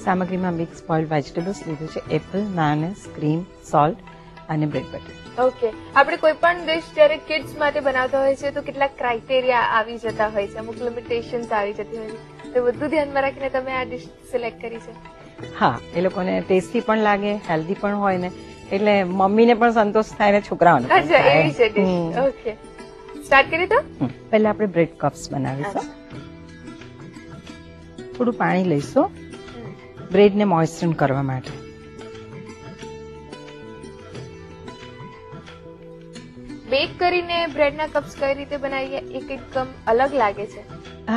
સામગ્રીમાં mix boiled vegetables લીધું છે, એપલ, માયોનેઝ, ક્રીમ, સોલ્ટ અને બ્રેડ બટર. ઓકે, આપણે કોઈ પણ ડિશ જ્યારે કિડ્સ માટે બનાવતા હોય છે તો કેટલાક ક્રાઇટેરિયા આવી જતા હોય છે, અમુક લિમિટેશન્સ આવી જતી હોય છે, તો બધું ધ્યાનમાં રાખીને તમે આ ડિશ સિલેક્ટ કરી છે. હા, એ લોકોને ટેસ્ટી પણ લાગે, હેલ્ધી પણ હોય ને, એટલે મમ્મીને પણ સંતોષ થાય ને છોકરાઓને પણ અચ્છા, થાય. એવી છે ડિશ. ઓકે, સ્ટાર્ટ કરીએ તો? પહેલા આપણે બ્રેડ કપ્સ બનાવીશું. થોડું પાણી લઈશું બ્રેડને મોઇસ્ચન કરવા માટે. બેક કરીને બ્રેડના કપ્સ કઈ રીતે બનાવીએ એ એકદમ અલગ લાગે છે.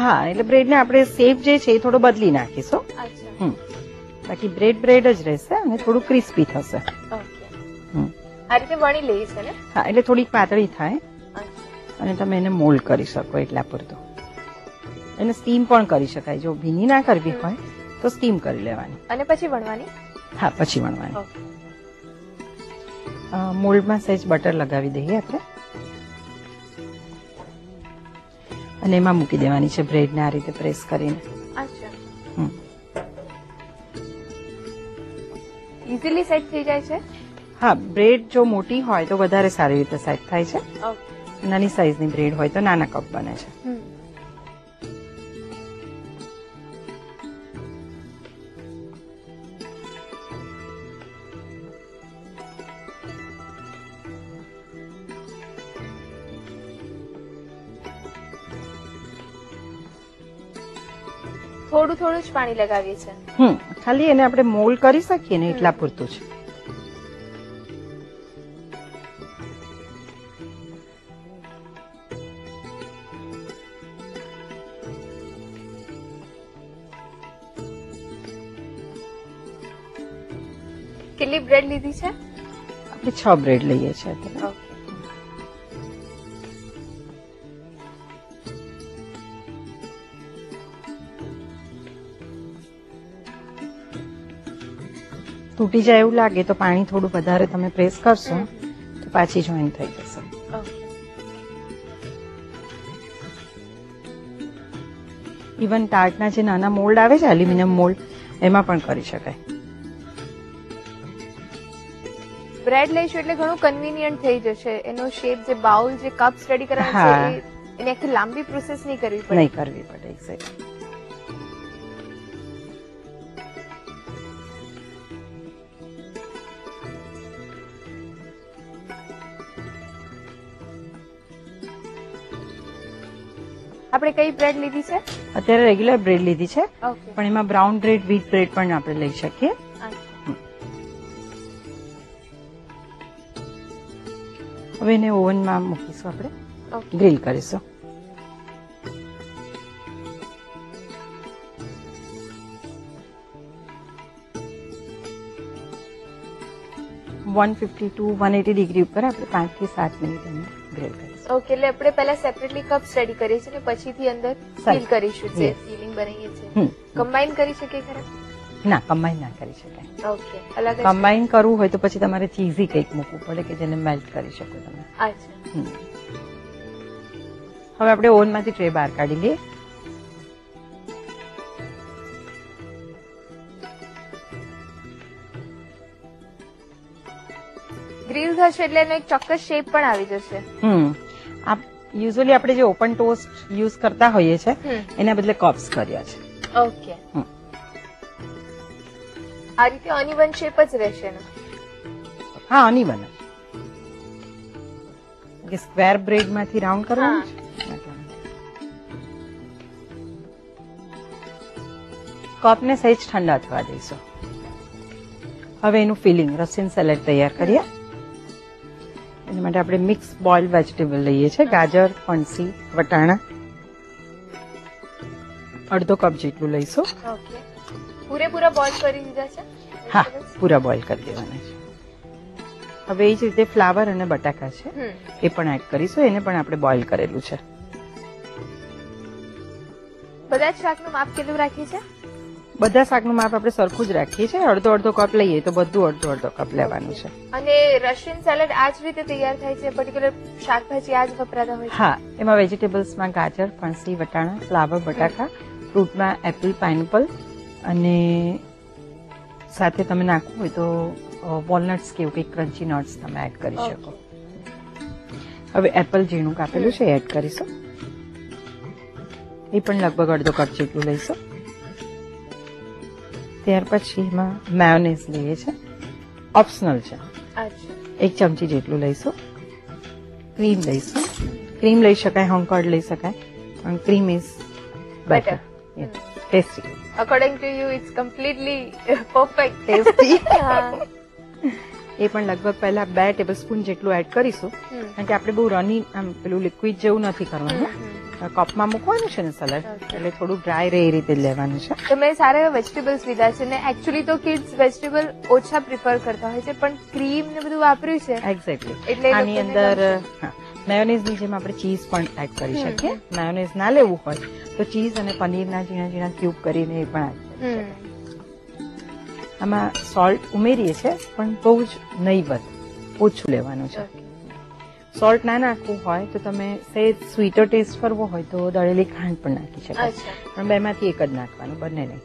હા, એટલે બ્રેડને આપણે શેપ જે છે એ થોડો બદલી નાખીશું. અચ્છા, બાકી બ્રેડ જ રહેશે અને થોડું ક્રિસ્પી થશે. ઓકે, આ રીતે વણી લઈએ છે ને? હા, એટલે થોડીક પાતળી થાય અચ્છા, અને તમે એને મોલ્ડ કરી શકો એટલા પૂરતું. એને સ્ટીમ પણ કરી શકાય, જો ભીની ના કરવી હોય તો સ્ટીમ કરી લેવાની. અને પછી વણવાની? હા, પછી વણવાની. ઓકે, મોલ્ડમાં સહેજ બટર લગાવી દઈએ આપણે અને એમાં મૂકી દેવાની છે બ્રેડને આ રીતે પ્રેસ કરીને. અચ્છા, ઇઝીલી સેટ થઈ જાય છે? હા, બ્રેડ જો મોટી હોય તો વધારે સારી રીતે સેટ થાય છે. ઓકે, નાની સાઈઝની બ્રેડ હોય તો નાના કપ બને છે. થોડું થોડું જ પાણી લગાવીએ છીએ. ખાલી એને આપણે મોલ્ડ કરી શકીએ ને એટલા પૂરતું છે. કેટલી બ્રેડ લીધી છે? આપણે 6 બ્રેડ લઈએ છીએ અત્યારે. ઓકે, તૂટી જાય એવું લાગે તો પાણી થોડું વધારે તમે પ્રેસ કરશો તો પાછી જોઈન થઈ જશે. ઓકે, ઇવન ટાર્ટના જે નાના મોલ્ડ આવે છે એલ્યુમિનિયમ મોલ્ડ એમાં પણ કરી શકાય. બ્રેડ લઈશું એટલે ઘણું કન્વીનિયન્ટ થઈ જશે. એનો શેપ જે બાઉલ જે કપ્સ રેડી કરવાનો છે એની આખી લાંબી પ્રોસેસ નહીં કરવી પડે. નહીં કરવી પડે. એક્ઝેક્ટ. આપણે કઈ બ્રેડ લીધી છે? અત્યારે રેગ્યુલર બ્રેડ લીધી છે, ઓકે, પણ એમાં બ્રાઉન બ્રેડ, વ્હીટ બ્રેડ પણ આપણે લઈ શકીએ. હવે એને ઓવનમાં મૂકીશું, આપણે ગ્રીલ કરીશું. (150 to 180 ડિગ્રી ઉપર આપણે 5 થી 7 મિનિટ એને ગ્રીલ કરીશું. ઓકે, એટલે આપણે પહેલા સેપરેટલી કપ્સ રેડી કરીએ છીએ ને પછીથી અંદર ફિલ કરીશું જે ફિલિંગ બનાવીએ છીએ. કમ્બાઈન કરી શકીએ ખરા? ના, કમ્બાઈન ના કરી શકાય. ઓકે, અલગ જ. કમ્બાઈન કરવું હોય તો પછી તમારે ચીઝી કંઈક મૂકવું પડે કે જેને મેલ્ટ કરી શકો તમે. અચ્છા, હવે આપણે ઓવનમાંથી ટ્રે બહાર કાઢી લઈએ. ગ્રીલ થશે એટલે એનો એક ચોક્કસ શેપ પણ આવી જશે. યુઝ્યુઅલી આપણે જે ઓપન ટોસ્ટ યુઝ કરતા હોઈએ છીએ એના બદલે કપ્સ કર્યા છે. ઓકે, આ રીતે અનઇવન શેપ જ રહેશે ને? હા, અનઇવન જ. સ્ક્વેર બ્રેડ માંથી રાઉન્ડ કરવાનું છે. કપને સહેજ ઠંડા થવા દઈશું. હવે એનું ફિલિંગ રશિયન સેલેડ તૈયાર કરીએ. એના માટે આપણે મિક્સ બોઇલ્ડ વેજીટેબલ લઈએ છીએ, ગાજર, ફણસી, વટાણા. અડધો કપ જેટલું લઈશું. ઓકે, પૂરેપૂરા બોઇલ કરી દીધા છે? હા, પૂરા બોઇલ કરી દેવાના છે. હવે એ જ રીતે ફ્લાવર અને બટાકા છે એ પણ એડ કરીશું. એને પણ આપણે બોઇલ કરેલું છે. બધા જ શાકનું માપ કેટલું રાખીએ છીએ? બધા શાકનું માપ આપણે સરખું જ રાખીએ છીએ. અડધો અડધો કપ લઈએ તો બધું અડધો અડધો કપ લેવાનું છે. અને રશિયન સેલેડ આ જ રીતે તૈયાર થાય છે? પર્ટિક્યુલર શાકભાજી આ જ વપરાતા હોય છે? હા, એમાં વેજીટેબલ્સમાં ગાજર, ફણસી, વટાણા, ફ્લાવર, બટાકા, ફ્રૂટમાં એપલ, પાઇનેપલ અને સાથે તમે નાખવું હોય તો વોલનટ્સ કે એવું કંઈક ક્રન્ચી નટ્સ તમે એડ કરી શકો. હવે એપલ ઝીણું કાપેલું છે એડ કરીશું. એ પણ લગભગ અડધો કપ જેટલું લઈશું. ત્યાર પછી એમાં મેયોનેઝ લઈએ છે, ઓપ્શનલ છે. અચ્છા. 1 ચમચી જેટલું લઈશું. ક્રીમ લઈશું. ક્રીમ લઈ શકાય, હોમકર્ડ લઈ શકાય, પણ cream is better, tasty. According to you it's completely perfect. Tasty. હા. એ પણ લગભગ પહેલા 2 ટેબલસ્પૂન જેટલું એડ કરીશું, કારણ કે આપણે બહુ રની આમ પેલું લિક્વિડ જેવું નથી કરવાનું. કપમાં મૂકવાનું છે ને સલાડ, એટલે થોડું ડ્રાય રહે એ રીતે જ લેવાનું છે. તમે સારા એવા વેજીટેબલ્સ લીધા છે ને એકચ્યુઅલી તો કિડ્સ વેજીટેબલ ઓછા પ્રિફર કરતા હોય છે, પણ ક્રીમ ને બધું વાપર્યું છે એક્ઝેક્ટલી. એટલે એ આની લોકોને અંદર મેયોનેઝની જેમ આપણે ચીઝ પણ એડ કરી શકીએ. મેયોનેઝ ના લેવું હોય તો ચીઝ અને પનીરના ઝીણા ઝીણા ક્યુબ કરીને એ પણ એડ કરી હમ. શકીએ. આમાં સોલ્ટ ઉમેરીએ છીએ, પણ બહુ જ નહીવત, ઓછું લેવાનું છે. સોલ્ટ ના નાખવું હોય તો તમે સહેજ સ્વીટર ટેસ્ટ કરવો હોય તો દળેલી ખાંડ પણ નાખી શકાય, અચ્છા. પણ બેમાંથી એક જ નાખવાનું, બંને નહીં.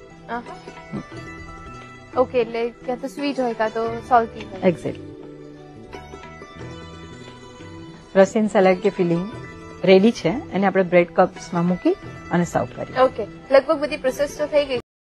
ઓકે, એટલે ક્યાં તો સ્વીટ હોય કાં તો સોલ્ટી હોય. એક્ઝેક્ટ. રશિયન સલાડ કે ફિલિંગ રેડી છે, અને આપણે બ્રેડ કપ્સમાં મૂકી અને સર્વ કરીએ. ઓકે, લગભગ બધી પ્રોસેસ તો થઈ ગઈ.